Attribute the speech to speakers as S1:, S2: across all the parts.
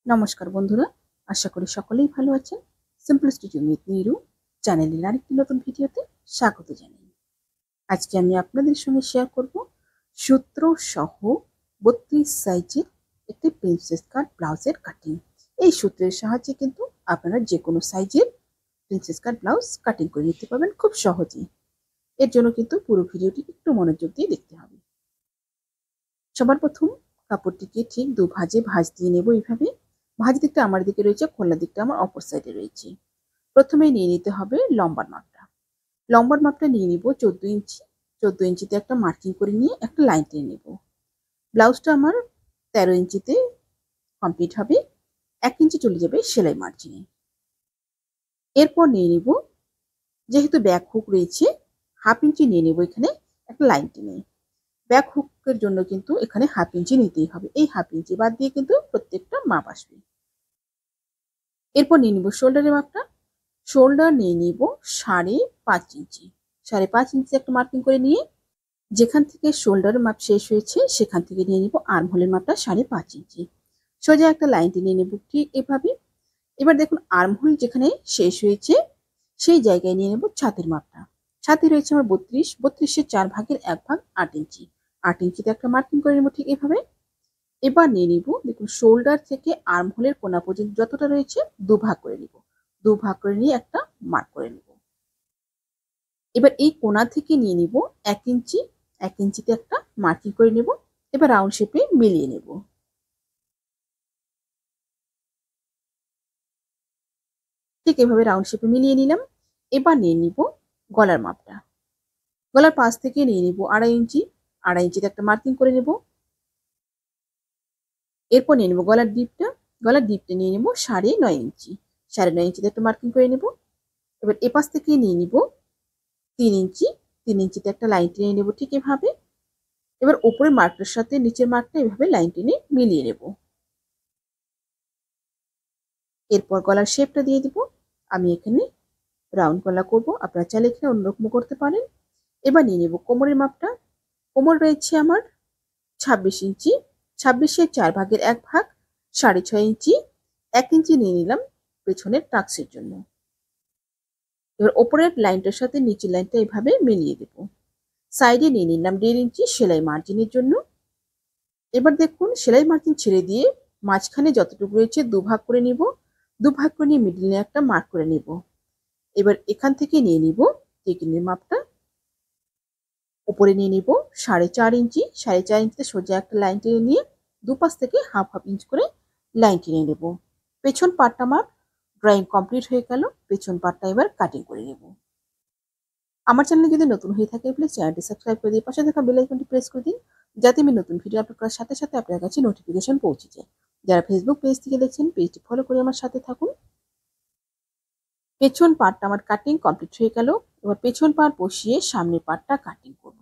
S1: নমস্কার বন্ধুরা, আশা করি সকলেই ভালো আছেন। সিম্পল স্টিচিং উইথ নিরু চ্যানেলের আরেকটি নতুন ভিডিওতে স্বাগত জানাই। আজকে আমি আপনাদের সঙ্গে শেয়ার করব সূত্র সহ 32 সাইজের একটি প্রিন্সেস কাট ব্লাউজের কাটিং। এই সূত্রের সাহায্যে কিন্তু আপনারা যে কোনো সাইজের প্রিন্সেস কাট ব্লাউজ কাটিং করে নিতে পারবেন খুব সহজেই। এর জন্য কিন্তু পুরো ভিডিওটি একটু মনোযোগ দিয়ে দেখতে হবে। সবার প্রথম কাপড়টিকে ঠিক দু ভাঁজে ভাঁজ দিয়ে নেব। এইভাবে ভাঁজ দিকটা আমার দিকে রয়েছে, খোলা দিকটা আমার অপর সাইডে রয়েছে। প্রথমে নিয়ে নিতে হবে লম্বার মাপটা। লম্বার মাপটা নিয়ে নিব 14 ইঞ্চি। 14 ইঞ্চিতে একটা মার্কিং করে নিয়ে একটা লাইন টেনে নেব। ব্লাউজটা আমার 13 ইঞ্চিতে কমপ্লিট হবে। 1 ইঞ্চি চলে যাবে সেলাই মার্জিনে। এরপর নিয়ে নিব, যেহেতু ব্যাক হুক রয়েছে, 1/2 ইঞ্চি নিয়ে নেব এখানে একটা লাইন টেনে। ব্যাক হুকের জন্য কিন্তু এখানে 1/2 ইঞ্চি নিতেই হবে। এই 1/2 ইঞ্চি বাদ দিয়ে কিন্তু প্রত্যেকটা মাপ আসবে। এরপর নিয়ে নিব শোল্ডারের মাপটা। শোল্ডার নিয়ে নিব 5.5 ইঞ্চি। 5.5 ইঞ্চি একটা মার্কিং করে নিয়ে যেখান থেকে শোল্ডারের মাপ শেষ হয়েছে সেখান থেকে নিয়ে নিব আর্ম হোলের মাপটা 5.5 ইঞ্চি। সোজা একটা লাইন টেনে নেব ঠিক এভাবে। এবার দেখুন আর্ম হোল যেখানে শেষ হয়েছে সেই জায়গায় নিয়ে নেব ছাতির মাপটা। ছাতি রয়েছে আমার 32, 32-এর 4 ভাগের 1 ভাগ 8 ইঞ্চি। 8 ইঞ্চিতে একটা মার্কিং করে নেব ঠিক এভাবে। এবার নিয়ে নিব, দেখুন শোল্ডার থেকে আর্ম হোলের কোনা পর্যন্ত যতটা রয়েছে দুভাগ করে নিব। দুভাগ করে নিয়ে একটা মার্ক করে নেব। এবার এই কোনা থেকে নিয়ে নিব 1 ইঞ্চি। 1 ইঞ্চিতে একটা মার্কিং করে নেব। এবার রাউন্ড শেপে মিলিয়ে নেব। ঠিক এভাবে রাউন্ড শেপে মিলিয়ে নিলাম। এবার নিয়ে নিব গলার মাপটা। গলার পাশ থেকে নিয়ে নিব 2.5 ইঞ্চি। 2.5 ইঞ্চিতে একটা মার্কিং করে নেব। এরপর নিয়ে নেব গলার ডিপটা। গলার ডিপটা নিয়ে নেব 9.5 ইঞ্চি। 9.5 ইঞ্চিতে একটা মার্কিং করে নেব। এবার এপাশ থেকে নিয়ে নিব 3 ইঞ্চি। 3 ইঞ্চিতে একটা লাইন টেনে নেব ঠিক এভাবে। এবার উপরের মার্কটার সাথে নিচের মার্কটা এভাবে লাইন টেনে মিলিয়ে নেব। এরপর গলার শেপটা দিয়ে দিব। আমি এখানে রাউন্ড গলা করব, আপনারা চাইলে এখানে অন্যরকম করতে পারেন। এবার নিয়ে নেব কোমরের মাপটা। কোমর রয়েছে আমার 26 ইঞ্চি। 26-এর 4 ভাগের 1 ভাগ 6.5 ইঞ্চি। 1 ইঞ্চি নিয়ে নিলাম পেছনের টাক্সের জন্য। এবার ওপরের লাইনটার সাথে নিচের লাইনটা এভাবে মিলিয়ে দেব। সাইডে নিয়ে নিলাম 1.5 ইঞ্চি সেলাই মার্জিনের জন্য। এবার দেখুন সেলাই মার্জিন ছেড়ে দিয়ে মাঝখানে যতটুকু রয়েছে দুভাগ করে নিব। দুভাগ করে নিয়ে মিডলে একটা মার্ক করে নেব। এবার এখান থেকে নিয়ে নিব টেকিনের মাপটা। উপরে নিয়ে নিব 4.5 ইঞ্চি। 4.5 ইঞ্চিতে সোজা একটা লাইন টেনে নিয়ে দুপাশ থেকে হাফ ইঞ্চ করে লাইন টেনে নেব। পেছন পার্টটা আমার ড্রয়িং কমপ্লিট হয়ে গেল। পেছন পার্টটা এবার কাটিং করে নেব। আমার চ্যানেলে যদি নতুন হয়ে থাকে প্লিজ চ্যানেলটি সাবস্ক্রাইব করে দিয়ে পাশে থাকা বেল আইকনটি প্রেস করে দিন, যাতে আমি নতুন ভিডিও আপলোড করার সাথে সাথে আপনার কাছে নোটিফিকেশন পৌঁছে যায়। যারা ফেসবুক পেজ থেকে দেখছেন পেজটি ফলো করে আমার সাথে থাকুন। পেছন পার্টটা আমার কাটিং কমপ্লিট হয়ে গেল। এবার পেছন পার্ট বসিয়ে সামনের পার্টটা কাটিং করব।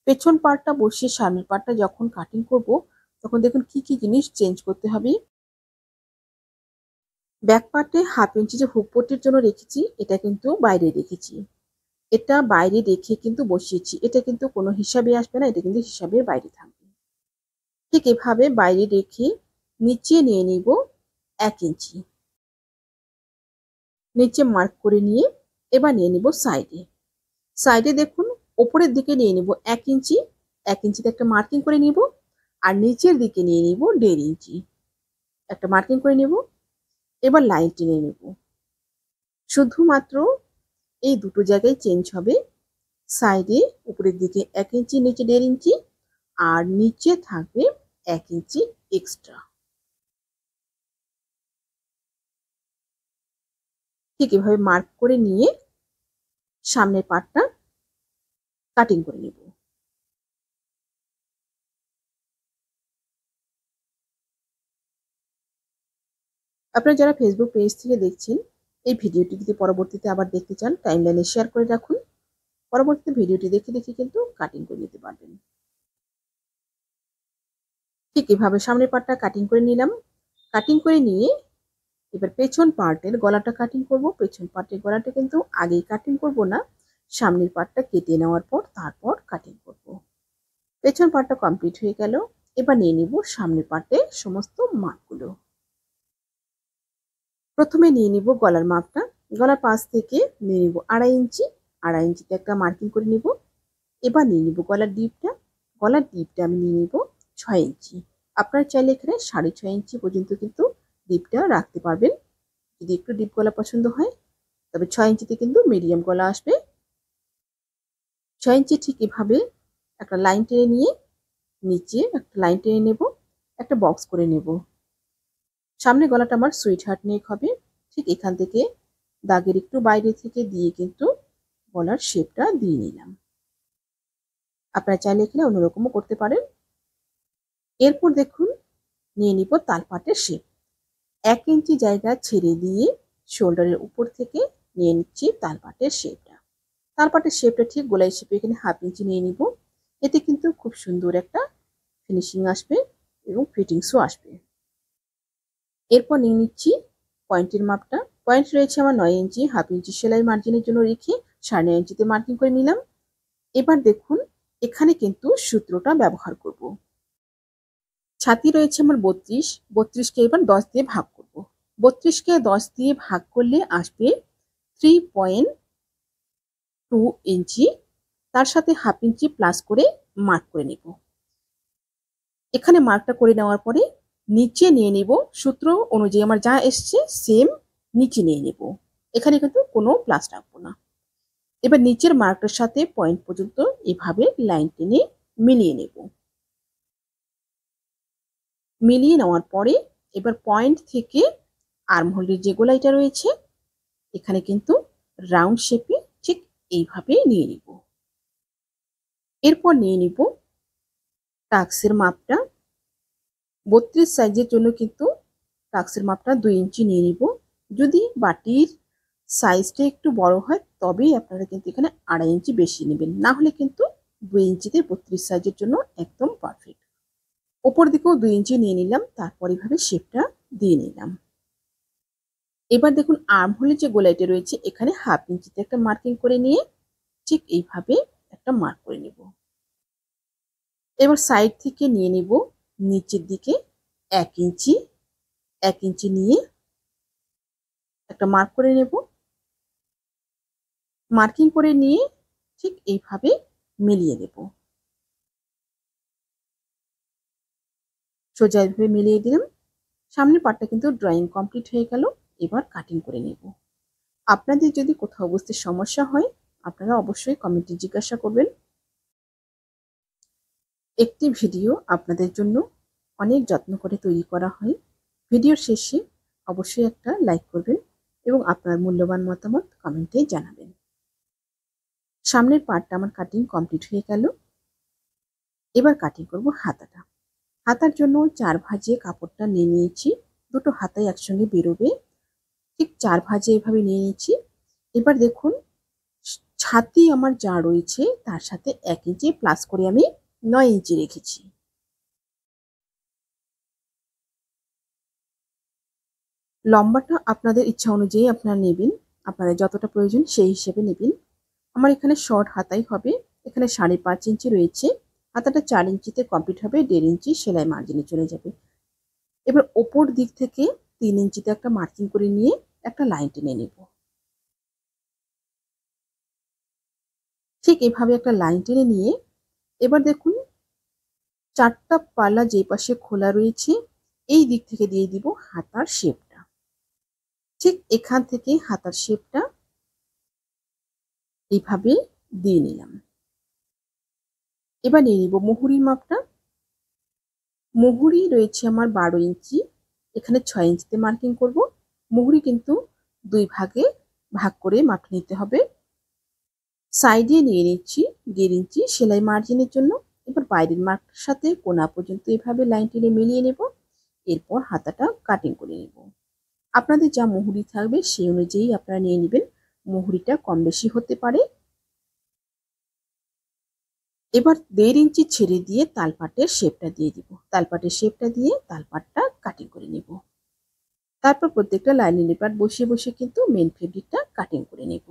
S1: পেছন পার্টটা বসিয়ে সামনের পার্টটা যখন কাটিং করব তখন দেখুন কি কি জিনিস চেঞ্জ করতে হবে। ব্যাক পার্টে 1/2 ইঞ্চি যে হুক পট্টির জন্য রেখেছি এটা কিন্তু বাইরে রেখেছি। এটা বাইরে রেখে কিন্তু বসিয়েছি। এটা কিন্তু কোনো হিসাবে আসবে না, এটা কিন্তু হিসাবের বাইরে থাকবে। ঠিক এভাবে বাইরে রেখে নিচে নিয়ে নিব 1 ইঞ্চি। নিচে মার্ক করে নিয়ে এবার নিয়ে নিব সাইডে। সাইডে দেখুন ওপরের দিকে নিয়ে নিব 1 ইঞ্চি। 1 ইঞ্চিতে একটা মার্কিং করে নিব। আর নিচের দিকে নিয়ে নিব 1.5 ইঞ্চি। একটা মার্কিং করে নিব। এবার লাইন টেনে নেব। শুধুমাত্র এই দুটো জায়গায় চেঞ্জ হবে। সাইডে উপরের দিকে 1 ইঞ্চি, নিচে 1.5 ইঞ্চি, আর নিচে থাকবে 1 ইঞ্চি এক্সট্রা। ঠিক এভাবে মার্ক করে নিয়ে সামনের পার্টটা কাটিং করে নেব। আপনারা যারা ফেসবুক পেজ থেকে দেখছেন এই ভিডিওটি যদি পরবর্তীতে আবার দেখতে চান টাইমলাইনে শেয়ার করে রাখুন। পরবর্তীতে ভিডিওটি দেখে দেখে কিন্তু কাটিং করে নিতে পারবেন। ঠিক এভাবে সামনের পার্টটা কাটিং করে নিলাম। কাটিং করে নিয়ে এবার পেছন পার্টের গলাটা কাটিং করব। পেছন পার্টের গলাটা কিন্তু আগেই কাটিং করব না, সামনের পার্টটা কেটে নেওয়ার পর তারপর কাটিং করব। পেছন পার্টটা কমপ্লিট হয়ে গেল। এবার নিয়ে নিব সামনের পার্টে সমস্ত মার্কগুলো। প্রথমে নিয়ে নিব গলার মাপটা। গলার পাশ থেকে নিয়ে নিব 2.5 ইঞ্চি। 2.5 ইঞ্চিতে একটা মার্কিং করে নিব। এবার নিয়ে নিব গলার ডিপটা। গলার ডিপটা আমি নিয়ে নিব 6 ইঞ্চি। আপনারা চাইলে এখানে 6.5 ইঞ্চি পর্যন্ত কিন্তু ডিপটা রাখতে পারবেন। যদি একটু ডিপ গলা পছন্দ হয়, তবে 6 ইঞ্চিতে কিন্তু মিডিয়াম গলা আসবে। 6 ইঞ্চি ঠিক এভাবে একটা লাইন টেনে নিয়ে নিচে একটা লাইন টেনে নেব, একটা বক্স করে নেব। সামনে গলাটা আমার সুইট হার্ট নেক হবে। ঠিক এখান থেকে দাগের একটু বাইরে থেকে দিয়ে কিন্তু গলার শেপটা দিয়ে নিলাম। আপনারা চাইলে এখানে অন্যরকমও করতে পারেন। এরপর দেখুন নিয়ে নিব তালপাটের শেপ। 1 ইঞ্চি জায়গা ছেড়ে দিয়ে শোল্ডারের উপর থেকে নিয়ে নিচ্ছি তালপাটের শেপটা। তালপাটের শেপটা ঠিক গোলাই শেপে এখানে 1/2 ইঞ্চি নিয়ে নিব। এতে কিন্তু খুব সুন্দর একটা ফিনিশিং আসবে এবং ফিটিংসও আসবে। এরপর নিয়ে নিচ্ছি পয়েন্টের মাপটা। পয়েন্ট রয়েছে আমার 9 ইঞ্চি। 1/2 ইঞ্চি সেলাই মার্জিনের জন্য রেখে 9.5 ইঞ্চিতে মার্কিং করে নিলাম। এবার দেখুন এখানে কিন্তু সূত্রটা ব্যবহার করব। ছাতি রয়েছে আমার 32। 32কে এবার 10 দিয়ে ভাগ করব। 32কে 10 দিয়ে ভাগ করলে আসবে 3.2 ইঞ্চি। তার সাথে 1/2 ইঞ্চি প্লাস করে মার্ক করে নেব। এখানে মার্কটা করে নেওয়ার পরে নিচে নিয়ে নেব সূত্র অনুযায়ী আমার যা এসছে সেম নিচে নিয়ে নেব। এখানে কিন্তু কোনো প্লাস রাখবো না। এবার নিচের মার্কটার সাথে পয়েন্ট পর্যন্ত এভাবে লাইন টেনে মিলিয়ে নেব। মিলিয়ে নেওয়ার পরে এবার পয়েন্ট থেকে আর্মহোলের যে গোলাইটা রয়েছে এখানে কিন্তু রাউন্ড শেপে ঠিক এইভাবে নিয়ে নিব। এরপর নিয়ে নিব টাক্সের মাপটা। 32 সাইজের জন্য কিন্তু টাক্সের মাপটা 2 ইঞ্চি নিয়ে নিব। যদি বাটির সাইজটা একটু বড় হয় তবেই আপনারা কিন্তু এখানে 2.5 ইঞ্চি বেশি নেবেন, না হলে কিন্তু 2 ইঞ্চিতে 32 সাইজের জন্য একদম পারফেক্ট। ওপর দিকেও 2 ইঞ্চি নিয়ে নিলাম, তারপর এভাবে শেপটা দিয়ে নিলাম। এবার দেখুন আর্মহোলের যে গোলাইটা রয়েছে এখানে 1/2 ইঞ্চিতে একটা মার্কিং করে নিয়ে ঠিক এইভাবে একটা মার্ক করে নেব। এবার সাইড থেকে নিয়ে নেব নিচের দিকে 1 ইঞ্চি। 1 ইঞ্চি নিয়ে একটা মার্ক করে নেব। মার্কিং করে নিয়ে ঠিক এইভাবে মিলিয়ে দেব। সোজা এইভাবে মিলিয়ে দিলাম। সামনের পার্টটা কিন্তু ড্রয়িং কমপ্লিট হয়ে গেল। এবার কাটিং করে নেব। আপনাদের যদি কোথাও বুঝতে সমস্যা হয় আপনারা অবশ্যই কমেন্টে জিজ্ঞাসা করবেন। একটি ভিডিও আপনাদের জন্য অনেক যত্ন করে তৈরি করা হয়। ভিডিওর শেষে অবশ্যই একটা লাইক করবেন এবং আপনার মূল্যবান মতামত কমেন্টে জানাবেন। সামনের পার্টটা আমার কাটিং কমপ্লিট হয়ে গেল। এবার কাটিং করব হাতাটা। হাতার জন্য 4 ভাঁজে কাপড়টা নিয়ে নিয়েছি। দুটো হাতাই একসঙ্গে বেরোবে, ঠিক 4 ভাঁজে এভাবে নিয়ে নিয়েছি। এবার দেখুন ছাতি আমার যা রয়েছে তার সাথে 1 ইঞ্চি প্লাস করে আমি 9 ইঞ্চি রেখেছি। লম্বাটা আপনাদের ইচ্ছা অনুযায়ী আপনারা নেবেন, আপনাদের যতটা প্রয়োজন সেই হিসেবে নেবেন। আমার এখানে শর্ট হাতাই হবে। এখানে 5.5 ইঞ্চি রয়েছে। হাতাটা 4 ইঞ্চিতে কমপ্লিট হবে, 1.5 ইঞ্চি সেলাই মার্জিনে চলে যাবে। এবার ওপর দিক থেকে 3 ইঞ্চিতে একটা মার্কিং করে নিয়ে একটা লাইন টেনে নেব। ঠিক এভাবে একটা লাইন টেনে নিয়ে এবার দেখুন 4টা পাল্লা যে পাশে খোলা রয়েছে এই দিক থেকে দিয়ে দিব হাতার শেপটা। ঠিক এখান থেকে হাতার শেপটা এইভাবে দিয়ে নিলাম। এবার নিয়ে নিব মুহুরির মাপটা। মুহুরি রয়েছে আমার 12 ইঞ্চি। এখানে 6 ইঞ্চিতে মার্কিং করব। মুহুরি কিন্তু 2 ভাগে ভাগ করে মাপ নিতে হবে। সাইডে নিয়ে নিচ্ছি 1.5 ইঞ্চি সেলাই মার্জিনের জন্য। এবার বাইরের মার্কটার সাথে কোনা পর্যন্ত এভাবে লাইন টেনে মিলিয়ে নেব। এরপর হাতাটা কাটিং করে নেব। আপনাদের যা মুহুরি থাকবে সেই অনুযায়ী আপনারা নিয়ে নেবেন। মুহুরিটা কম বেশি হতে পারে। এবার 1.5 ইঞ্চি ছেড়ে দিয়ে তালপাটের শেপটা দিয়ে দিব। তালপাটের শেপটা দিয়ে তালপাটটা কাটিং করে নেব। তারপর প্রত্যেকটা লাইনিং পার্ট বসিয়ে বসিয়ে কিন্তু মেন ফেব্রিকটা কাটিং করে নেব।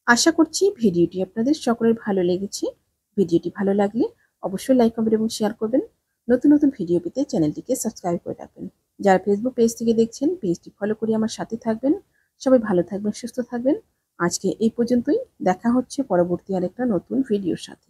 S1: আশা করছি ভিডিওটি আপনাদের সকলের ভালো লেগেছে। ভিডিওটি ভালো লাগলে অবশ্যই লাইক, কমেন্ট এবং শেয়ার করবেন। নতুন নতুন ভিডিও পেতে চ্যানেলটিকে সাবস্ক্রাইব করে রাখবেন। যারা ফেসবুক পেজ থেকে দেখছেন পেজটি ফলো করে আমার সাথে থাকবেন। সবাই ভালো থাকবেন, সুস্থ থাকবেন। আজকে এই পর্যন্তই। দেখা হচ্ছে পরবর্তী আরেকটা নতুন ভিডিওর সাথে।